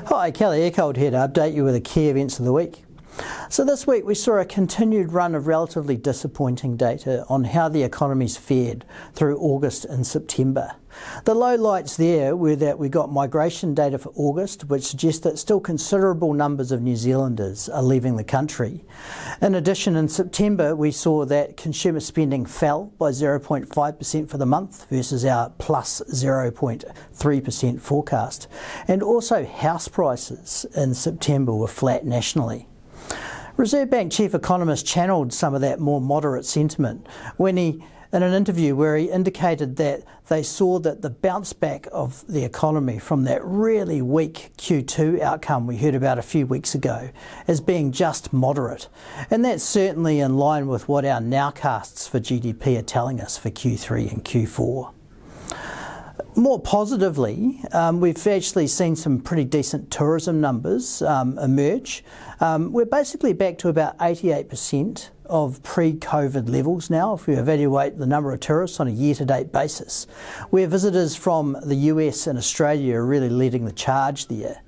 Hi, Kelly Eckholt here to update you with the key events of the week. So this week we saw a continued run of relatively disappointing data on how the economy's fared through August and September. The lowlights there were that we got migration data for August, which suggests that still considerable numbers of New Zealanders are leaving the country. In addition, in September we saw that consumer spending fell by 0.5% for the month versus our plus 0.3% forecast. And also house prices in September were flat nationally. Reserve Bank Chief Economist channelled some of that more moderate sentiment when he, in an interview where he indicated that they saw that the bounce back of the economy from that really weak Q2 outcome we heard about a few weeks ago as being just moderate. And that's certainly in line with what our nowcasts for GDP are telling us for Q3 and Q4. More positively, we've actually seen some pretty decent tourism numbers emerge. We're basically back to about 88% of pre-COVID levels now if we evaluate the number of tourists on a year-to-date basis, where visitors from the US and Australia are really leading the charge there.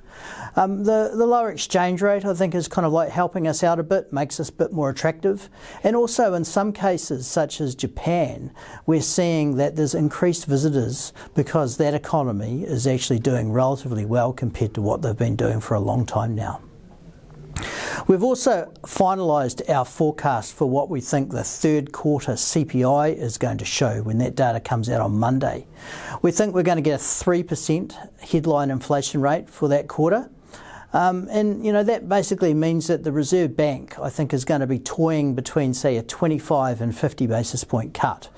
The lower exchange rate, I think, is kind of like helping us out a bit, makes us a bit more attractive. And also in some cases, such as Japan, we're seeing that there's increased visitors because that economy is actually doing relatively well compared to what they've been doing for a long time now. We've also finalised our forecast for what we think the third quarter CPI is going to show when that data comes out on Monday. We think we're going to get a 3% headline inflation rate for that quarter. And you know, that basically means that the Reserve Bank, I think, is going to be toying between, say, a 25 and 50 basis point cut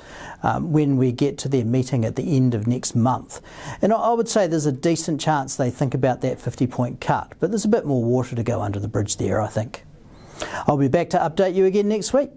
when we get to their meeting at the end of next month. And I would say there's a decent chance they think about that 50-point cut, but there's a bit more water to go under the bridge there, I think. I'll be back to update you again next week.